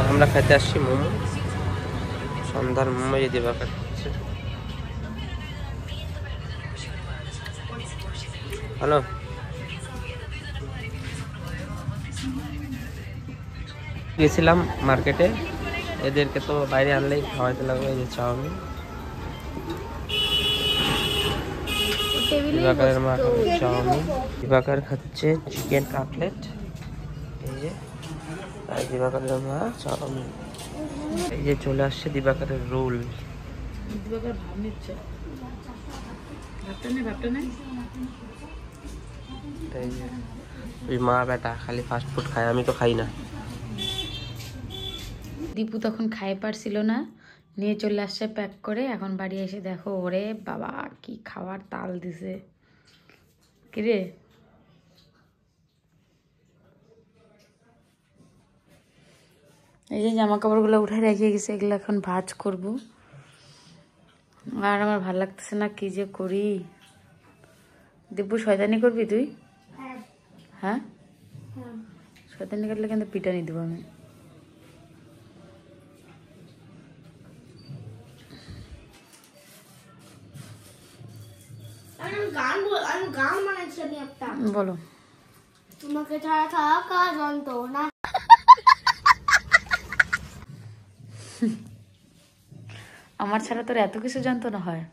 আমরা খেতে আসছি মোমো, সন্ধ্যার মোমো এই দিবাকর খাচ্ছে। হ্যালো, গেছিলাম মার্কেটে, এদেরকে তো বাইরে আনলেই খাওয়াইতে লাগবে। এই যে চাউমিন, দিবাকরের মা খাচ্ছে চাউমিন, দিবাকর খাচ্ছে চিকেন কাটলেট, এই যে আর দিবাকরের মা চাউমিন। এই যে চলে আসছে দিবাকরের রোল। দিবাকর ভাব নিচ্ছে, ভাবটা নেই। এই যে ওই মা বেটা খালি ফাস্ট ফুড খায়, আমি তো খাই না। দীপু তখন খাই পারছিল না, নিয়ে চলে আসছে প্যাক করে। এখন বাড়ি এসে দেখো, ওরে বাবা কি খাওয়ার তাল দিছে। কিরে এই যে জামা কাপড়গুলো উঠে রেখে গেছে, এগুলো এখন ভাঁজ করব। আর আমার ভালো লাগতেছে না, কি যে করি। দীপু শয়তানি করবি তুই? হ্যাঁ, শয়তানি করলে কিন্তু পিটানি দেবো আমি। গান বানাচ্ছি আমি একটা। বলো। তোমাকে ছাড়া থাকা যন্ত্রণা। আমার ছাড়া তোর এত কিছু যন্ত্রণা হয়?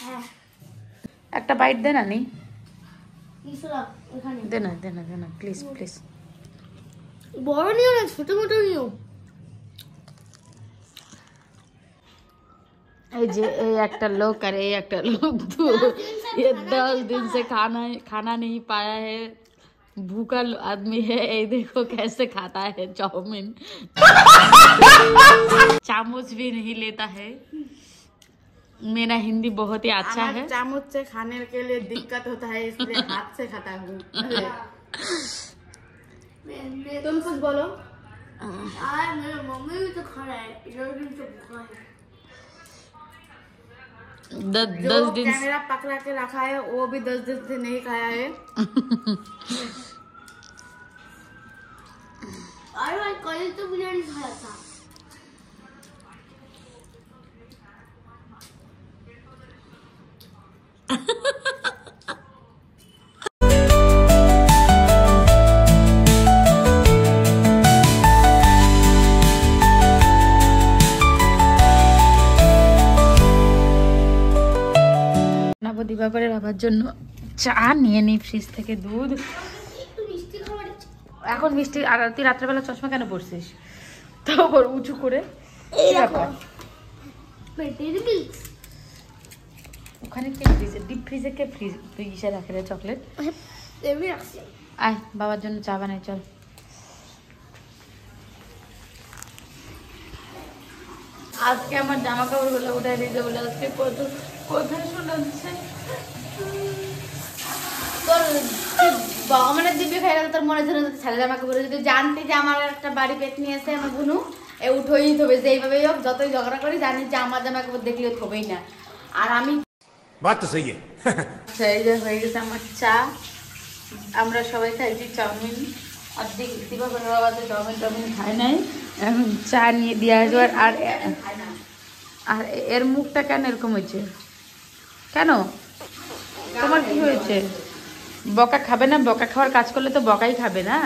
হ্যাঁ, একটা বাইট দে না নি, এখানে দে না দে না দে না প্লিজ প্লিজ। বড় নিও না, ছোট মোটো নিও। এই যে এই একটা लोग और ये একটা लोग, तो ये 10 दिन से खाना नहीं पाया है, भूखा आदमी है। ये देखो कैसे खाता है चाउमीन, चामच भी नहीं लेता है। मेरा हिंदी बहुत ही अच्छा है। चामच से खाने के लिए दिक्कत होता है, इसलिए हाथ से खाता हूँ। तुम कुछ बोलो। यार मेरा मम्मी भी तो खा रहा है, इधर भी तो भूखा है। 10 दिन कैमरा पकड़ा के रखा है वो भी 10 दिन से नहीं खाया है। अरे भाई कल तो बिरयानी खाया था। দিবাকরের বাবার জন্য চা নিয়ে নিই ফ্রিজ থেকে, দুধ। এখন মিষ্টি। আর তুই রাত্রেবেলা চশমা কেন পড়ছিস? তো উঁচু করে ওখানে কে ফ্রিজে, ডিপ ফ্রিজে কে ফ্রিজ তুই ইসে রাখে রে চকলেট। আয় বাবার জন্য চা বানাই চল। আজকে আমার জামা কাপড় গুলো উঠাই দিতে বলে আজকে কোথায় শোনাচ্ছে তোর ভগবানের দিব্য খাই গেল, তোর মনে ধরে ছেলে জামা কাপড় যদি জানতি যে আমার একটা বাড়ি পেট নিয়ে এসে আমার বুনু এ উঠোই থবে, যে এইভাবেই হোক যতই ঝগড়া করি জানি যে আমার জামা কাপড় দেখলেও থবেই না। আর আমি বাত তো সহি সেই যে হয়ে গেছে আমার চা। আমরা সবাই খাইছি চাউমিন, আর দিবাকর বাবা তো চাউমিন খায় নাই, এখন চা নিয়ে দিয়ে আসবো। আর এর মুখটা কেন এরকম হয়েছে? কেন তোমার কি হয়েছে? বকা খাবে না? বকা খাওয়ার কাজ করলে তো বকাই খাবে না,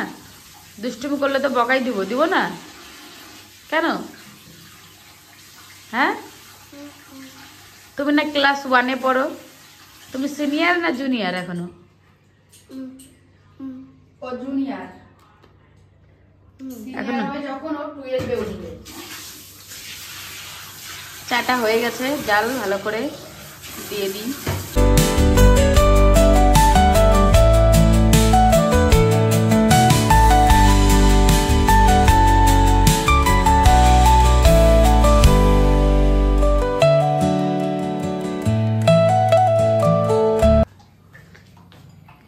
দুষ্টুমি করলে তো বকাই দিব না। কেন? হ্যাঁ, তুমি না ক্লাস 1-এ পড়ো, তুমি সিনিয়র না জুনিয়র এখনো? ও জুনিয়র, এখনো যখন ও 12-এ উঠবে। চাটা হয়ে গেছে, জাল ভালো করে দিয়ে দিই।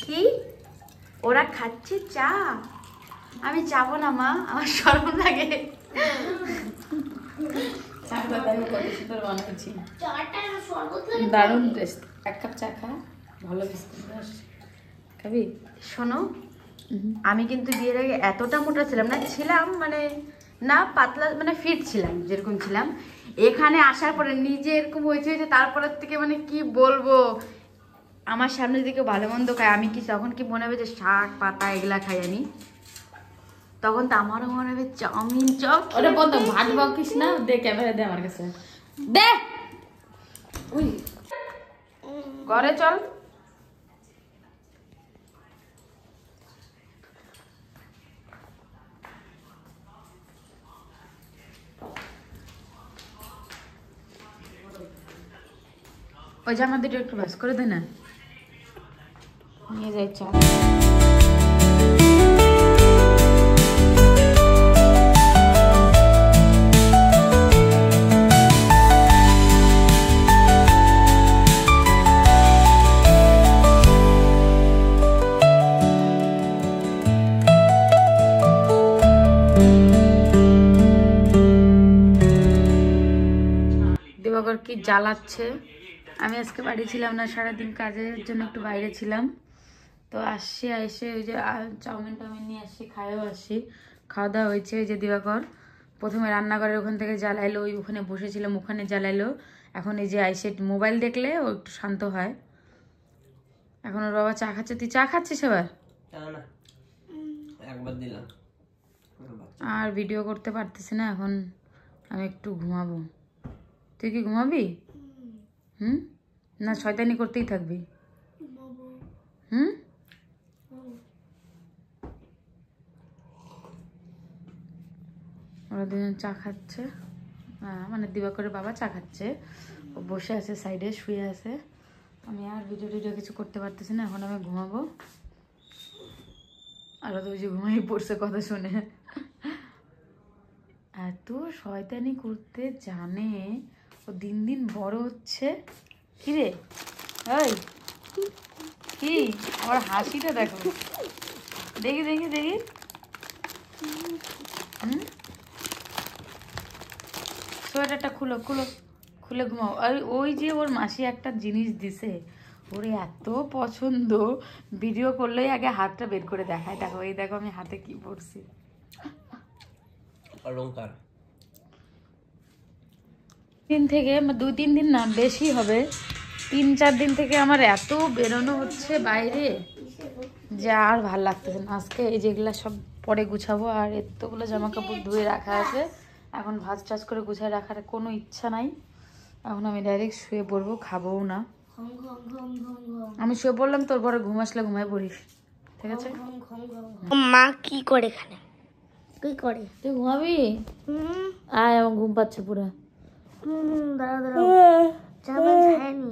কি ওরা খাচ্ছে চা, আমি যাবো না মা, আমার শরম লাগে। দারুণ টেস্ট। এক কাপ চা খা, ভালো বিস্কুট খাবি? শোনো, আমি কিন্তু বিয়ের আগে এতটা মোটা ছিলাম না, ছিলাম মানে না পাতলা মানে ফিট ছিলাম যেরকম ছিলাম। এখানে আসার পরে নিজে এরকম হয়েছে যে তারপরের থেকে মানে কি বলবো, আমার সামনে দিকে ভালো মন্দ খাই আমি, কি তখন কি মনে হবে যে শাক পাতা এগুলা খাই আমি, তখন তো আমারও মনে হবে চাউমিন চপ। ওটা বলতো ভাত বকিস না, দে ক্যামেরা দে আমার কাছে দে। উই ঘরে চল। ওই জামা দুটো একটু ভাস করে দে না, নিয়ে যাই চা। দিবাকর কি জ্বালাচ্ছে। আমি আজকে বাড়ি ছিলাম না, সারাদিন কাজের জন্য একটু বাইরে ছিলাম। তো আসছি, এসে ওই যে চাউমিন টাউমিন নিয়ে আসছি, খাইও আসছি। খাওয়া দাওয়া হয়েছে। ওই যে দিবাকর প্রথমে রান্নাঘরের ওখান থেকে জ্বালাইলো, ওই ওখানে বসেছিলাম ওখানে জ্বালাইলো। এখন এই যে আইসে মোবাইল দেখলে ও একটু শান্ত হয়। এখন ওর বাবা চা খাচ্ছে। তুই চা খাচ্ছিস এবার? একবার দিলাম আর ভিডিও করতে পারতেছি না, এখন আমি একটু ঘুমাবো। তুই কি ঘুমাবি? না শয়তানি করতেই থাকবি? ওরা দুজন চা খাচ্ছে, মানে দিবাকরের বাবা চা খাচ্ছে। ও বসে আছে সাইডে, শুয়ে আছে। আমি আর ভিডিও টিডিও কিছু করতে পারতেছি না, এখন আমি ঘুমাবো। আর তো ওই যে ঘুমাই পড়ছে কথা শুনে। এত শয়তানি করতে জানে ও, দিন দিন বড় হচ্ছে। কি রে ওই কি, আমার হাসিটা দেখো, দেখি দেখি দেখি। সোয়েটারটা খুলো খুলো, খুলে ঘুমাও। আর ওই যে ওর মাসি একটা জিনিস দিছে, ওর এত পছন্দ, ভিডিও করলেই আগে হাতটা বের করে দেখায়। দেখো এই দেখো আমি হাতে কি পরছি। অলংকার। 3 থেকে 2-3 দিন না বেশি হবে, 3-4 দিন থেকে আমার এত বেরোনো হচ্ছে বাইরে যে আর ভাল লাগতেছে না। আজকে এই যেগুলা সব পরে গুছাবো, আর এতগুলো জামা কাপড় ধুয়ে রাখা আছে, এখন ভাজ টাজ করে গুছায় রাখার কোনো ইচ্ছা নাই। এখন আমি ডাইরেক্ট শুয়ে পড়বো, খাবোও না। আমি শুয়ে পড়লাম, তোর পরে ঘুম আসলে ঘুমায় পড়িস, ঠিক আছে? মা কি করে এখানে, কি করে? তুই ঘুমাবি? আয়, আমার ঘুম পাচ্ছে পুরো। দাঁড়াও দাঁড়াও, চাউমিন খায়নি।